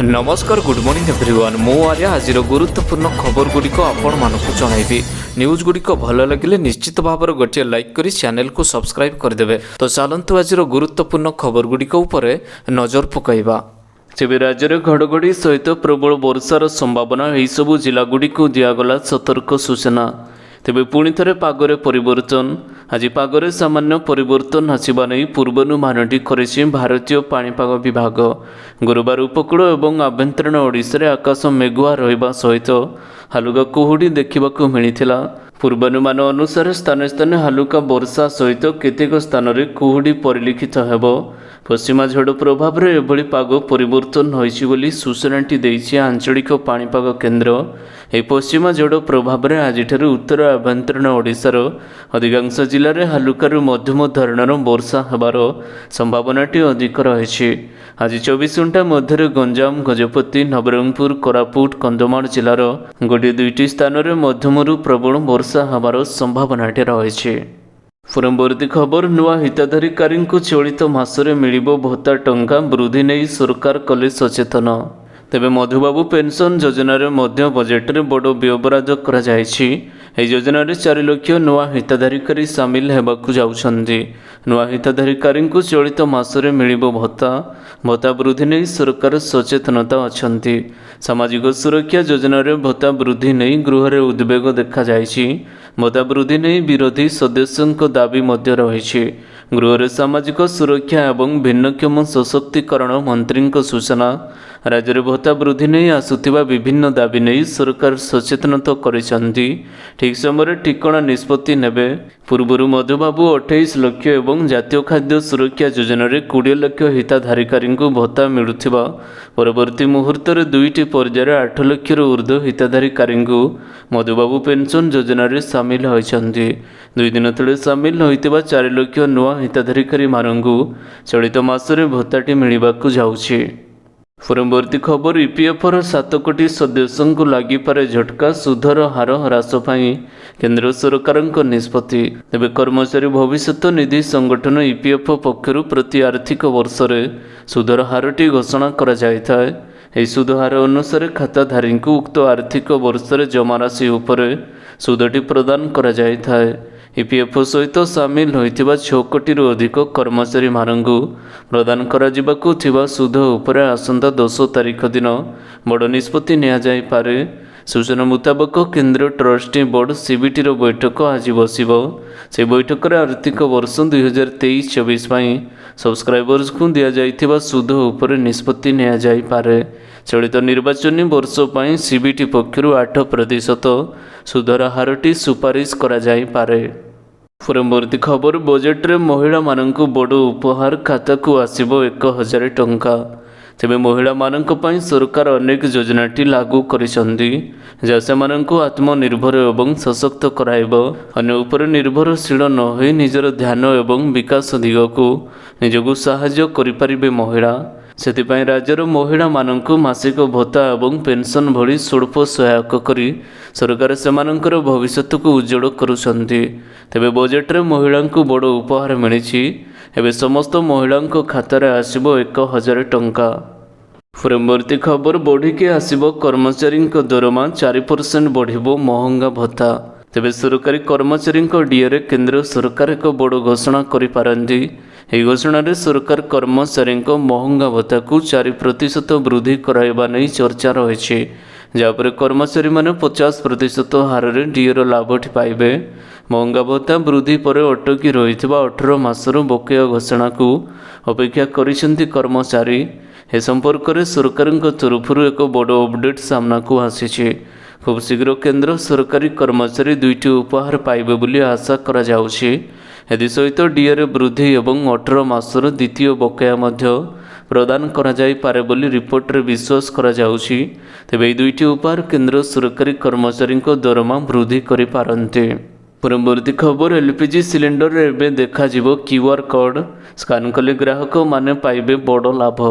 नमस्कार good morning everyone मु आर्या आज गुरुत्वपूर्ण खबर गुड़िक आपण मानक जनइबी न्यूज गुड़िक भल लगे निश्चित भाव गोटे लाइक करी चैनल को सब्सक्राइब करदे। तो चलतु आज गुरुत्वपूर्ण खबर गुड़िक उपर नजर पकाइबा। तेज राज्य में घड़घड़ी सहित प्रबल वर्षार संभावना यही सबू जिलागुड़ी को दिगला सतर्क सूचना। तेबे पुणी थे पागरे परिवर्तन आज पागरे सामान्य परिवर्तन आसवा नहीं पूर्वानुमानटी करेछि भारतीय पाणीपाग विभाग। गुरुवार उपकूल और आभ्यंतरीण ओडिशा आकाश मेघुआ रहिबा सहित हालुका कुहुड़ी देखा मिलता। पूर्वानुमान अनुसार स्थान स्थान हालुका वर्षा सहित केतेक स्थान में कुहुड़ी परिलक्षित हेब। पश्चिमा झड़ प्रभाव में एभली पाग परिवर्तन होइछि बोली सूचनाटी देइछि आंचलिक पाणीपाग केन्द्र। यह पश्चिमा झड़ प्रभाव में आज उत्तर आभ्यंतरीण ओडिशार अधिकांश जिले में हालुकारु मध्यम धरणर वर्षा हेबार संभावनाटी अधिक रही। आज 24 घंटा मध्य गंजाम गजपति नवरंगपुर कोरापुट कंधमाल जिलार गोटे दुईटी स्थान में मध्यमरु प्रबल वर्षा हेबार संभावनाटी रही। परवर्ती खबर नुआ हिताधिकारी को चलित मासरे मिलिबो भत्ता टंका वृद्धि नहीं सरकार कले सचेतन। तेबे मधुबाबू पेंशन योजन मध्य बजेट रे बड़ व्ययबराद करा जायछि। एही योजन 4 लाख नुआ हिताधिकारी सामिल हेबाकु जाउछन्ति। नुआ हिताधिकारी को चलित मासरे मिलिबो भत्ता वृद्धि नहीं सरकार सचेतनता अछन्ति। सामाजिक सुरक्षा योजन भत्ता वृद्धि नहीं गृह रे उद्वेग देखा जायछि। भत्ता वृद्धि नहीं विरोधी सदस्यों दाबी मध्य रही। गृह रे सामाजिक सुरक्षा एवं भिन्नक्षम सशक्तिकरण मंत्री सूचना। राज्य में भत्ता वृद्धि नहीं आसुथिबा विभिन्न दाबी नहीं सरकार सचेतनता करिसंती। ठीक समय ठिकणा निष्पत्ति नेबे। पूर्व मधुबाबू 28 लाख एवं जातीय खाद्य सुरक्षा योजन 20 लाख हिताधिकारी को भत्ता मिलुथिबा परवर्ती मुहूर्त में 2टी पर्यायर 8 लाख ऊर्ध्व हिताधिकारी को मधुबाबू पेंशन योजन सामिल होइछन्ति। 2 दिन तले सामिल होइतिबा 4 लाख नुआ हिताधिकारी मानंगु चलित मासरे भत्ताटी मिलिबाकु जाउछि। परवर्ती खबर ईपीएफर 7 कोटी सदस्यों को लागिपारे झटका सुधर हार ह्रास पाई केंद्र सरकार निष्पत्ति। तेबे कर्मचारी भविष्य निधि संगठन ईपीएफ पक्षर प्रति आर्थिक वर्ष में सुधर हारटी घोषणा करा जायथाय। यह सुध हार अनुसार खाताधारी को उक्त आर्थिक वर्ष में जमा राशि उपर सुधटी प्रदान करा जायथाय। ईपीएफ सहित सामिल होइतिबा 6 कोटी अधिक कर्मचारी मानंगु प्रदान करा जिबाकु थिबा सुध उपरे आसंता 10 तारिख दिन बड़ निष्पत्ति निया जाय पारे। सूचना मुताबक केंद्र ट्रस्टी बोर्ड सीबीटी बैठक आज बसिबो। से बैठक में आर्थिक वर्ष 2023-24 सब्सक्राइबर्स को दिया जाइथिबा सुध उपरे निष्पत्ति निया जाय पारे। चलित निर्वाचन वर्ष पर सीबीटी पक्षर 8% सुधर हारटी सुपारिश करा जाय पारे। परवर्ती खबर बजेट रे महिला मानंकु बड़ उपहार खाता को आसिबो 1000 टंका। तेबे महिला मानंक पई सरकार अनेक योजनाटी लागू करिसंती जहा सेमानंकु आत्मनिर्भर एवं सशक्त कराइबो। अन्य उपर निर्भरशील न होई निजर ध्यान एवं विकास दिगकु निजकु सहाय्य करिपारिबे महिला। सेतिपाई राज्यर महिला मानंकु मासिक भत्ता एवं पेंशन भली स्वल्प सहायक करी सरकार सेमानंकर भविष्य को उज्जवल करुछंती। तेबे बजेट रे महिलांकु बड़ उपहार मिलिछि। एबे समस्त महिलांको खातारे आसिबो 1000 टंका। परवर्ती खबर बढ़िके आसिबो कर्मचारी दरमा 4% बढ़िबो महंगा भत्ता। तेबे सरकारी कर्मचारी डीए केंद्र सरकार एक बड़ घोषणा करिपारंती। ଏହି ଘୋଷଣାରେ ସରକାର କର୍ମଚାରୀଙ୍କ ମହଙ୍ଗା ଭତ୍ତାକୁ 4% ବୃଦ୍ଧି କରାଇବା ନେଇ ଚର୍ଚ୍ଚା ରହିଛି। ଯାହାପରେ କର୍ମଚାରୀମାନେ 50% ହାରରେ ଡିଏର ଲାଭଟି ପାଇବେ। ମହଙ୍ଗା ଭତ୍ତା ବୃଦ୍ଧି ପରେ ଅଟକି ରହିଥିବା 18 ମାସର ବକେୟା ଘୋଷଣାକୁ ଅପେକ୍ଷା କରିଛନ୍ତି କର୍ମଚାରୀ। ଏ ସମ୍ପର୍କରେ ସରକାରଙ୍କ ତରଫରୁ ଏକ ବଡ଼ ଅପଡେଟ୍ ସାମ୍ନାକୁ ଆସିଛି। ଖୁବ୍ ଶୀଘ୍ର କେନ୍ଦ୍ର ସରକାରୀ କର୍ମଚାରୀ 2ଟି ଉପହାର ପାଇବେ ବୋଲି ଆଶା କରାଯାଉଛି। एसहित डीए वृद्धि और 18 मासर द्वितीय बकेया प्रदान कराଯାଇपारे बोली रिपोर्ट रे विश्वास करा जाउछि। तेबे 2टी उपहार केंद्र सरकारी कर्मचारी दरमा वृद्धि करिपारन्ते। परवर्ती खबर एलपीजी सिलिंडर एवं देखा क्यूआर कोड स्कान कले ग्राहक माने पाइबे बड़ लाभ।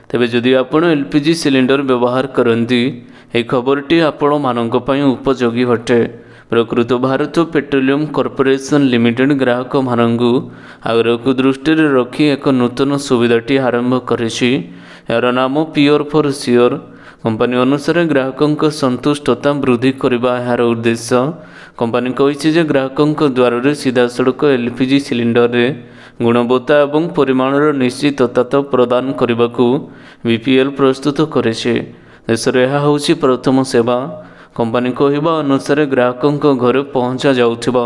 तेबे जदि आपण एलपीजी सिलिंडर व्यवहार करती यह खबरटी आपण मानक पई उपयोगी अटे। प्रकृत भारत पेट्रोलियम कॉर्पोरेशन लिमिटेड ग्राहक मानंगु आग्रह को दृष्टि रखी एक नूतन सुविधाटी आरंभ करिछि। यार नाम पियोर फॉर सियोर। कंपनी अनुसार ग्राहकों संतुष्टता वृद्धि करने यार उद्देश्य। कंपनी कही जे ग्राहकों द्वार सीधा सड़क एलपीजी सिलिंडर रे गुणवत्ता और परिमाणर निश्चितता प्रदान करने को बीपीएल प्रस्तुत करे। देश में यह हूँ प्रथम सेवा। कंपनी कहवा अनुसार ग्राहकों घर पहुँचा जाउथिबा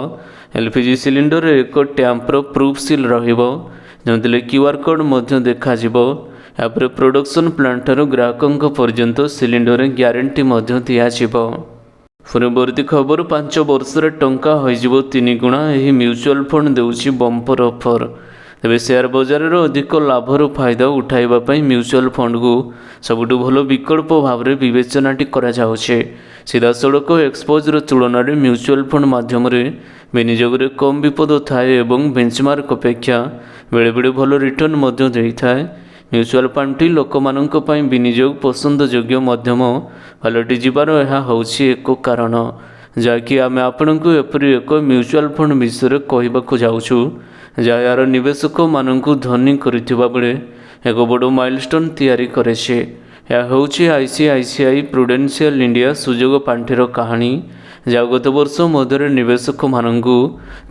एलपीजी सिलिंडर एक टैंपर प्रूफ सील रहिबो जो क्यूआर कोड मध्य देखा जिवो। यापर प्रोडक्शन प्लांटर ग्राहकों पर्यंत सिलिंडर ग्यारंटी मध्य दियाजिवो। परवर्ती खबर 5 वर्ष टंका हो 3 गुणा यही म्यूचुअल फंड देउछि बंपर ऑफर। तेज शेयर बजार अधिक लाभर फायदा उठाइवाई म्यूचुअल फंड को सबुठु भल विकल्प भाव में विवेचनाटी करा जाउछे। सीधा सड़क एक्सपोजर तुलन में म्यूचुअल फंड माध्यम विनियोग कम विपद थाए और बेंचमार्क अपेक्षा बेले बेले भल रिटर्न मध्य देइथाए। म्यूचुअल फंडटी लोक मानक पई विनियोग पसंद योग्य मध्यम पलटि जीवार यह होउछि एक कारण जहाँकि आम आपण को एपरी एक म्यूचुअल फंड विषय कहवाक जाउछु जहाँ यार निवेशक मानक धनी करिथिबा बेले एक बड़ माइलस्टोन तैयारी करेछे। यह होउछि आईसीआईसीआई प्रुडेंशियल इंडिया सुजोग पांठिर कहानी जहाँ गत वर्ष मध्य निवेशक मानक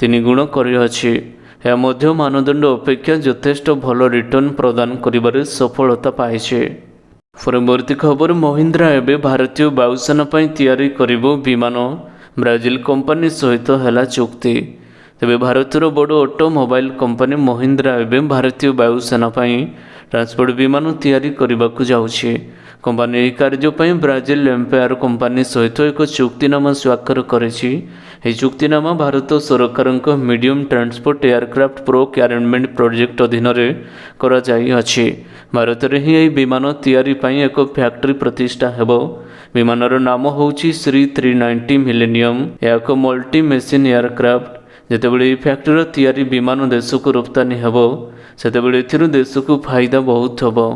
3 गुण करिअछि। यह मध्य मानदंड अपेक्षा यथेष्ट भल रिटर्न प्रदान करिबारे सफलता पाइछे। परवर्ती खबर महिंद्रा एबे भारतीय वायुसेना पई तैयारी करिबो विमान। ब्राजिल कंपनी सहित हैला चुक्ति। तेबे भारतर बड़ ऑटोमोबाइल कंपनी महिंद्रा एवं भारतीय वायुसेना ट्रांसपोर्ट विमान तैयारी करने जाउछि। कंपनी यह कार्य ब्राजिल एम्पायर कंपनी सहित एक चुक्तिनामा स्वाक्षर करेछि। यह चुक्तिनामा भारत सरकार medium transport aircraft procurement project अधीन करा जाई अछि। भारत में ही विमान तैयारी पई एक फैक्ट्री प्रतिष्ठा हेबो। विमानर नाम होउछि श्री 390 मिलेनियम। यह एक मल्टी मेसीन एयरक्राफ्ट। जितेबाला ये फैक्ट्री तैयारी विमान देश को रप्तानी हेबो सेतेबाला एथिरु देश को फायदा बहुत हेबो।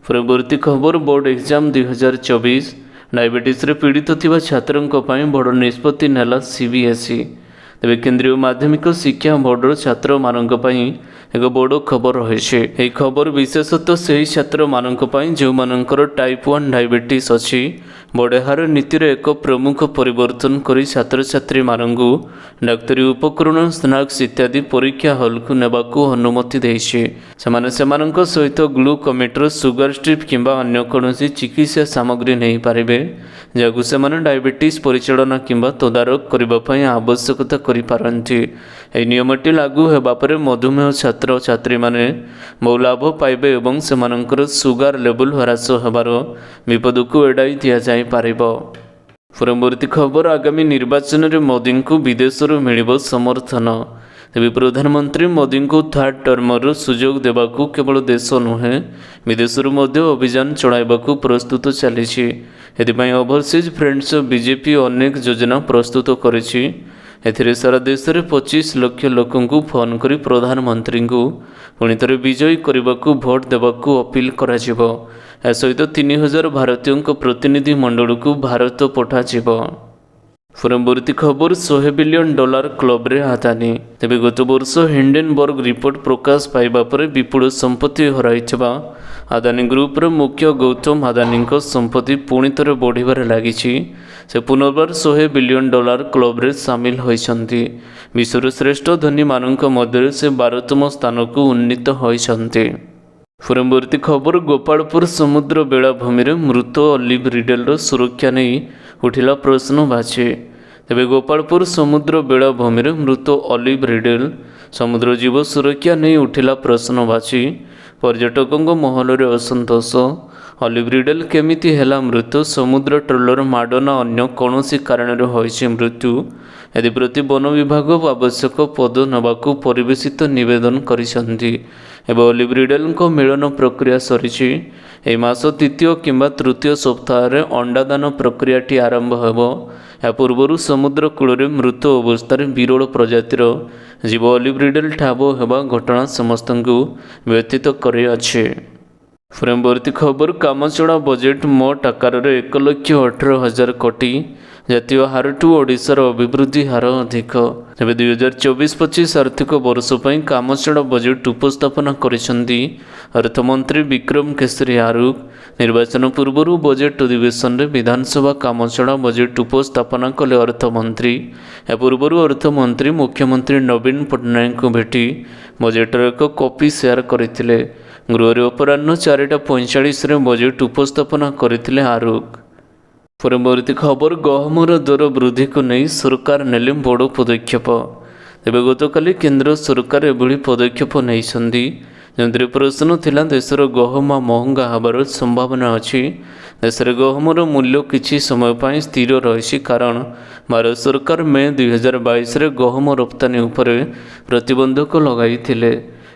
परवर्ती खबर बोर्ड एग्जाम 2024 डायबिटीज रे पीड़ित थिबा छात्रों पई बड़ निष्पत्ति नेला सीबीएसई। तेबे केंद्रीय माध्यमिक शिक्षा बोर्डर छात्र मानक पई एक बड़ खबर रही। यह खबर विशेषतः से छात्र मानक पई जो मानकर टाइप 1 डायबिटीज अच्छी। बोर्ड एहार नीतिर एक प्रमुख परिवर्तन करी छात्र छात्री मानकु डाक्तरी उपकरण स्नाक्स इत्यादि परीक्षा हॉल को नेबाकू अनुमति देइछे। सेमानक सहित ग्लूकोमीटर सुगर स्ट्रिप किंबा अन्य कौनसी चिकित्सा सामग्री नहीं पारिबे जहां सेमाने डायबिटीज परिचालना किंबा तदारक करबा पई आवश्यकता करि पारंती। एही नियमटी लागू हेबा परे मधुमेह छात्र छात्री माने बहु लाभ पाइबे एवं सेमानकर सुगर लेवल ह्रास हेबार विपद को एड़ाई दिया जाय पारिबो। परवर्ती खबर आगामी निर्वाचन में मोदी को विदेश मिलिबो समर्थन। तेज प्रधानमंत्री मोदी को 3rd टर्मर सुजोग देवाकू केवल देश नुहे विदेश अभियान चलाइबाकू प्रस्तुत चली। एथिपाई ओवरसीज फ्रेंड्स बीजेपी अनेक योजना प्रस्तुत करिछि। एथिरे सारा देश में 25 लाख लोकों को फोन करी प्रधानमंत्री को पुणी थे विजयी करने को भोट देवाकू अपील करा जिवो। ए सहित 3000 भारतीयों को प्रतिनिधि मंडल को भारत पठाजिवो। परवर्ती खबर $100 बिलियन क्लब रे अदानी। तेबे गत वर्ष हिंडेनबर्ग रिपोर्ट प्रकाश पाइबा परे विपुल संपत्ति हराइथिबा अदानी ग्रुप रो मुख्य गौतम अदानी संपत्ति पुणी थे बढ़िबार लागिछि। से पुनर्बार $100 बिलियन क्लब रे सामिल होइछन्ति। विश्वर श्रेष्ठ धनी मानक मध्य से 12तम स्थान को उन्नीत होइछन्ति। परवर्ती खबर गोपालपुर समुद्र बेलाभूमि में मृत ऑलिव रिडल सुरक्षा नहीं उठिला प्रश्नवाची। तेबे गोपालपुर समुद्र बेलाभूमि में मृत ऑलिव रिडल समुद्र जीव सुरक्षा नहीं उठिला प्रश्नवाची। पर्यटकों महल में असंतोष। ऑलिव रिडल केमिति हेला मृत्यु समुद्र ट्रोलर माडना अन्य कौनसी कारण होइछि मृत्यु एप्रति वन विभाग आवश्यक पद नबाकू परिवेशित निवेदन करिसंती। एवं ऑलिव रिडल मिलन प्रक्रिया सरीछि। एहि मास 3 किंबा 3 सप्ताह रे अंडादान प्रक्रियाटी आरंभ हेबो। या पूर्व समुद्र कूल में मृत अवस्था विरल प्रजातिर जीव ऑलिव रिडल ठाब हेबा घटना समस्त व्यतीत करिअछि। परवर्ती खबर कामचड़ा बजेट मोट आकार 1,18,000 कोटी ଜାତୀୟ ହାରଠୁ ଓଡ଼ିଶାର ଅଭିବୃଦ୍ଧି ହାର ଅଧିକ। ତେବେ 2024-25 ଆର୍ଥିକ ବର୍ଷ ପାଇଁ କାମଚଳା ବଜେଟ୍ ଉପସ୍ଥାପନ କରିଛନ୍ତି ଅର୍ଥମନ୍ତ୍ରୀ ବିକ୍ରମ କେଶରୀ ଆରୁଖ। ନିର୍ବାଚନ ପୂର୍ବରୁ ବଜେଟ୍ ଅଧିବେଶନରେ ବିଧାନସଭା କାମଚଳା ବଜେଟ୍ ଉପସ୍ଥାପନ କଲେ ଅର୍ଥମନ୍ତ୍ରୀ। ଏହା ପୂର୍ବରୁ ଅର୍ଥମନ୍ତ୍ରୀ ମୁଖ୍ୟମନ୍ତ୍ରୀ ନବୀନ ପଟ୍ଟନାୟକଙ୍କୁ ଭେଟି ବଜେଟ୍ର ଏକ କପି ସେୟାର କରିଥିଲେ। ଗୃହରେ ଅପରାହ୍ନ 4:45ରେ ବଜେଟ୍ ଉପସ୍ଥାପନ କରିଥିଲେ ଆରୁଖ। ପରବର୍ତ୍ତୀ ଖବର, ଗହମର ଦର ବୃଦ୍ଧିକୁ ନେଇ ସରକାର ନେଲେ ବଡ଼ ପଦକ୍ଷେପ। ତେବେ ଗତକାଲି କେନ୍ଦ୍ର ସରକାର ଏଭଳି ପଦକ୍ଷେପ ନେଇଛନ୍ତି ଯେଉଁଥିରେ ପ୍ରଶ୍ନ ଥିଲା ଦେଶର ଗହମ ମହଙ୍ଗା ହେବାର ସମ୍ଭାବନା ଅଛି। ଦେଶରେ ଗହମର ମୂଲ୍ୟ କିଛି ସମୟ ପାଇଁ ସ୍ଥିର ରହିଛି କାରଣ ଭାରତ ସରକାର ମେ 2022ରେ ଗହମ ରପ୍ତାନି ଉପରେ ପ୍ରତିବନ୍ଧକ ଲଗାଇଥିଲେ।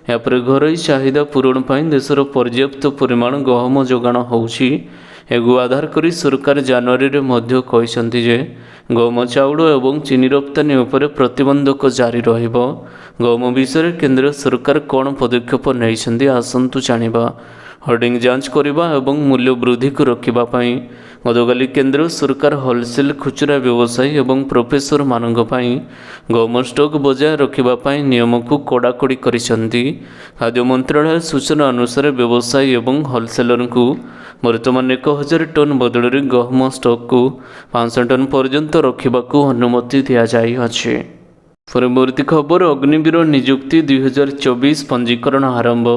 ଏହାପରେ ଘରୋଇ ଚାହିଦା ପୂରଣ ପାଇଁ ଦେଶର ପର୍ଯ୍ୟାପ୍ତ ପରିମାଣ ଗହମ ଯୋଗାଣ ହେଉଛି। ଏହାକୁ ଆଧାର କରି ସରକାର ଜାନୁଆରୀରେ ମଧ୍ୟ କହିଛନ୍ତି ଯେ ଗହମ, ଚାଉଳ ଏବଂ ଚିନି ରପ୍ତାନି ଉପରେ ପ୍ରତିବନ୍ଧକ ଜାରି ରହିବ। ଗହମ ବିଷୟରେ କେନ୍ଦ୍ର ସରକାର କ'ଣ ପଦକ୍ଷେପ ନେଇଛନ୍ତି ଆସନ୍ତୁ ଜାଣିବା। ହୋର୍ଡିଂ ଯାଞ୍ଚ କରିବା ଏବଂ ମୂଲ୍ୟ ବୃଦ୍ଧିକୁ ରୋକିବା ପାଇଁ ଗତକାଲି କେନ୍ଦ୍ର ସରକାର ହୋଲସେଲ୍, ଖୁଚୁରା ବ୍ୟବସାୟୀ ଏବଂ ପ୍ରଫେସରମାନଙ୍କ ପାଇଁ ଗହମ ଷ୍ଟକ୍ ବଜାୟ ରଖିବା ପାଇଁ ନିୟମକୁ କଡ଼ାକଡ଼ି କରିଛନ୍ତି। ଖାଦ୍ୟ ମନ୍ତ୍ରଣାଳୟ ସୂଚନା ଅନୁସାରେ ବ୍ୟବସାୟୀ ଏବଂ ହୋଲସେଲରଙ୍କୁ ବର୍ତ୍ତମାନ 1000 ଟନ୍ ବଦଳରେ ଗହମ ଷ୍ଟକ୍କୁ 500 ଟନ୍ ପର୍ଯ୍ୟନ୍ତ ରଖିବାକୁ ଅନୁମତି ଦିଆଯାଇଅଛି। ପରବର୍ତ୍ତୀ ଖବର, ଅଗ୍ନିବୀର ନିଯୁକ୍ତି 2024 ପଞ୍ଜୀକରଣ ଆରମ୍ଭ।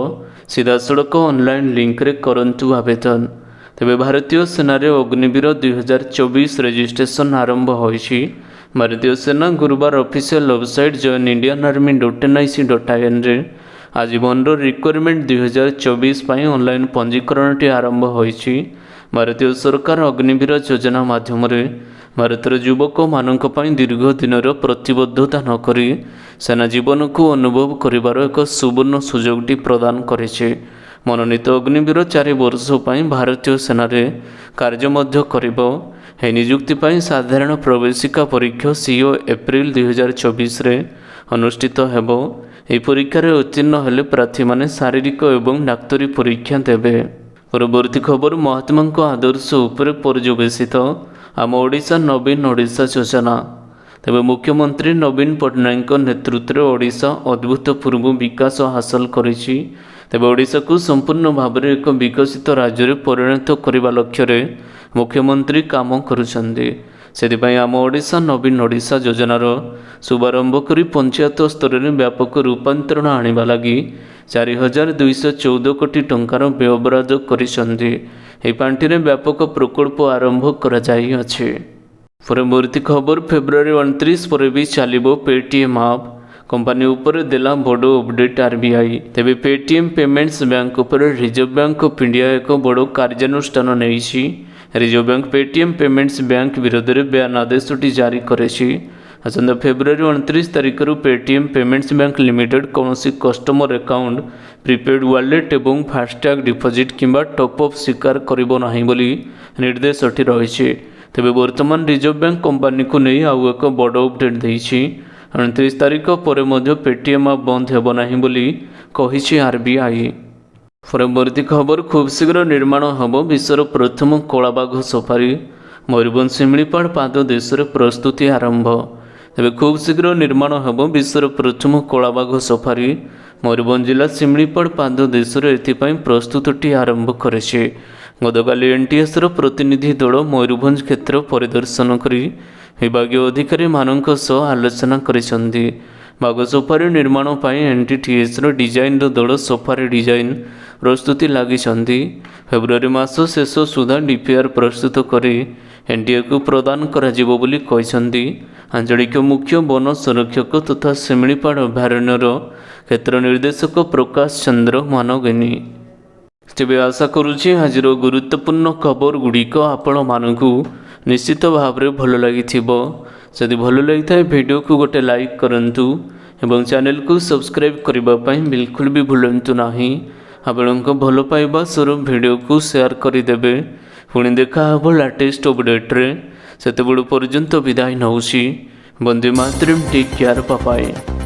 ସିଧାସଳଖ ଅନଲାଇନ୍ ଲିଙ୍କରେ କରନ୍ତୁ ଆବେଦନ। ତେବେ ଭାରତୀୟ ସେନାରେ ଅଗ୍ନିବୀର 2024 ରେଜିଷ୍ଟ୍ରେସନ ଆରମ୍ଭ ହୋଇଛି। ଭାରତୀୟ ସେନା ଗୁରୁବାର ଅଫିସିଆଲ ୱେବସାଇଟ୍ joinindianarmy.nic.inରେ ଆଜୀବନର ରିକ୍ୱାରମେଣ୍ଟ 2024 ପାଇଁ ଅନଲାଇନ୍ ପଞ୍ଜୀକରଣଟି ଆରମ୍ଭ ହୋଇଛି। ଭାରତୀୟ ସରକାର ଅଗ୍ନିବୀର ଯୋଜନା ମାଧ୍ୟମରେ ଭାରତର ଯୁବକମାନଙ୍କ ପାଇଁ ଦୀର୍ଘ ଦିନର ପ୍ରତିବଦ୍ଧତା ନକରି ସେନା ଜୀବନକୁ ଅନୁଭବ କରିବାର ଏକ ସୁବର୍ଣ୍ଣ ସୁଯୋଗଟି ପ୍ରଦାନ କରିଛି। ମନୋନୀତ ଅଗ୍ନିବୀର 4 ବର୍ଷ ପାଇଁ ଭାରତୀୟ ସେନାରେ କାର୍ଯ୍ୟ ମଧ୍ୟ କରିବ। ଏହି ନିଯୁକ୍ତି ପାଇଁ ସାଧାରଣ ପ୍ରବେଶିକା ପରୀକ୍ଷା CO ଏପ୍ରିଲ 2024ରେ ଅନୁଷ୍ଠିତ ହେବ। ଏହି ପରୀକ୍ଷାରେ ଉତ୍ତୀର୍ଣ୍ଣ ହେଲେ ପ୍ରାର୍ଥୀମାନେ ଶାରୀରିକ ଏବଂ ଡାକ୍ତରୀ ପରୀକ୍ଷା ଦେବେ। ପରବର୍ତ୍ତୀ ଖବର, ମହାତ୍ମାଙ୍କ ଆଦର୍ଶ ଉପରେ ପର୍ଯ୍ୟବେସିତ ଆମ ଓଡ଼ିଶା ନବୀନ ଓଡ଼ିଶା ଯୋଜନା। ତେବେ ମୁଖ୍ୟମନ୍ତ୍ରୀ ନବୀନ ପଟ୍ଟନାୟକଙ୍କ ନେତୃତ୍ୱରେ ଓଡ଼ିଶା ଅଭୂତପୂର୍ବ ବିକାଶ ହାସଲ କରିଛି। ତେବେ ଓଡ଼ିଶାକୁ ସମ୍ପୂର୍ଣ୍ଣ ଭାବରେ ଏକ ବିକଶିତ ରାଜ୍ୟରେ ପରିଣତ କରିବା ଲକ୍ଷ୍ୟରେ ମୁଖ୍ୟମନ୍ତ୍ରୀ କାମ କରୁଛନ୍ତି। ସେଥିପାଇଁ ଆମ ଓଡ଼ିଶା ନବୀନ ଓଡ଼ିଶା ଯୋଜନାର ଶୁଭାରମ୍ଭ କରି ପଞ୍ଚାୟତ ସ୍ତରରେ ବ୍ୟାପକ ରୂପାନ୍ତରଣ ଆଣିବା ଲାଗି 4214 କୋଟି ଟଙ୍କାର ବ୍ୟୟବରାଦ କରିଛନ୍ତି। ଏହି ପାଣ୍ଠିରେ ବ୍ୟାପକ ପ୍ରକଳ୍ପ ଆରମ୍ଭ କରାଯାଇଅଛି। ପରବର୍ତ୍ତୀ ଖବର, ଫେବୃଆରୀ 29 ପରେ ବି ଚାଲିବ ପେଟିଏମ୍ ଆପ୍। କମ୍ପାନୀ ଉପରେ ଦେଲା ବଡ଼ ଅପଡେଟ୍ RBI। ତେବେ ପେଟିଏମ୍ ପେମେଣ୍ଟସ୍ ବ୍ୟାଙ୍କ ଉପରେ ରିଜର୍ଭ ବ୍ୟାଙ୍କ ଅଫ୍ ଇଣ୍ଡିଆ ଏକ ବଡ଼ କାର୍ଯ୍ୟାନୁଷ୍ଠାନ ନେଇଛି। Reserve bank Paytm payments bank ବିରୋଧରେ ବୟାନ ଆଦେଶଟି ଜାରି କରିଛି। ଆସନ୍ତା ଫେବୃଆରୀ 29 ତାରିଖରୁ ପେଟିଏମ୍ ପେମେଣ୍ଟସ୍ ବ୍ୟାଙ୍କ ଲିମିଟେଡ୍ କୌଣସି କଷ୍ଟମର ଆକାଉଣ୍ଟ, ପ୍ରିପେଡ୍ ୱାଲେଟ୍ ଏବଂ ଫାସ୍ଟ୍ୟାଗ୍ ଡିପୋଜିଟ୍ କିମ୍ବା ଟପ୍ଅପ୍ ସ୍ୱୀକାର କରିବ ନାହିଁ ବୋଲି ନିର୍ଦ୍ଦେଶଟି ରହିଛି। ତେବେ ବର୍ତ୍ତମାନ ରିଜର୍ଭ ବ୍ୟାଙ୍କ କମ୍ପାନୀକୁ ନେଇ ଆଉ ଏକ ବଡ଼ ଅପଡେଟ୍ ଦେଇଛି। 29 ତାରିଖ ପରେ ମଧ୍ୟ ପେଟିଏମ୍ ଆପ୍ ବନ୍ଦ ହେବ ନାହିଁ ବୋଲି କହିଛି RBI। ପରବର୍ତ୍ତୀ ଖବର, ଖୁବ୍ ଶୀଘ୍ର ନିର୍ମାଣ ହେବ ବିଶ୍ୱର ପ୍ରଥମ କଳାବାଘ ସଫାରି। ମୟୂରଭଞ୍ଜ ଶିମିଳିପାଳ ପାଦ ଦେଶରେ ପ୍ରସ୍ତୁତି ଆରମ୍ଭ। ତେବେ ଖୁବ୍ ଶୀଘ୍ର ନିର୍ମାଣ ହେବ ବିଶ୍ୱର ପ୍ରଥମ କଳାବାଘ ସଫାରି। ମୟୂରଭଞ୍ଜ ଜିଲ୍ଲା ଶିମିଳିପାଳ ପାଦ ଦେଶରେ ଏଥିପାଇଁ ପ୍ରସ୍ତୁତିଟି ଆରମ୍ଭ କରିଛି। ଗତକାଲି NTSର ପ୍ରତିନିଧି ଦଳ ମୟୂରଭଞ୍ଜ କ୍ଷେତ୍ର ପରିଦର୍ଶନ କରି ବିଭାଗୀୟ ଅଧିକାରୀମାନଙ୍କ ସହ ଆଲୋଚନା କରିଛନ୍ତି। ବାଘ ସଫାରି ନିର୍ମାଣ ପାଇଁ NTTSର ଡିଜାଇନର ଦଳ ସଫାରି ଡିଜାଇନ ପ୍ରସ୍ତୁତି ଲାଗିଛନ୍ତି। ଫେବୃଆରୀ ମାସ ଶେଷ ସୁଦ୍ଧା DPR ପ୍ରସ୍ତୁତ କରି NTAକୁ ପ୍ରଦାନ କରାଯିବ ବୋଲି କହିଛନ୍ତି ଆଞ୍ଚଳିକ ମୁଖ୍ୟ ବନ ସଂରକ୍ଷକ ତଥା ଶିମିଳିପାଳ ଅଭୟାରଣ୍ୟର କ୍ଷେତ୍ର ନିର୍ଦ୍ଦେଶକ ପ୍ରକାଶ ଚନ୍ଦ୍ର ମାନଗିନୀ। ତେବେ ଆଶା କରୁଛି ଆଜିର ଗୁରୁତ୍ୱପୂର୍ଣ୍ଣ ଖବର ଗୁଡ଼ିକ ଆପଣମାନଙ୍କୁ ନିଶ୍ଚିତ ଭାବରେ ଭଲ ଲାଗିଥିବ। ଯଦି ଭଲ ଲାଗିଥାଏ ଭିଡ଼ିଓକୁ ଗୋଟେ ଲାଇକ୍ କରନ୍ତୁ ଏବଂ ଚ୍ୟାନେଲକୁ ସବସ୍କ୍ରାଇବ୍ କରିବା ପାଇଁ ବିଲକୁଲ ବି ଭୁଲନ୍ତୁ ନାହିଁ। ଆପଣଙ୍କ ଭଲ ପାଇବା ସ୍ୱରୂପ ଭିଡ଼ିଓକୁ ସେୟାର କରିଦେବେ। ପୁଣି ଦେଖା ହେବ ଲାଟେଷ୍ଟ ଅପଡେଟ୍ରେ। ସେତେବେଳ ପର୍ଯ୍ୟନ୍ତ ବିଦାୟ ନେଉଛି। Vande Mataram, take care, bye bye.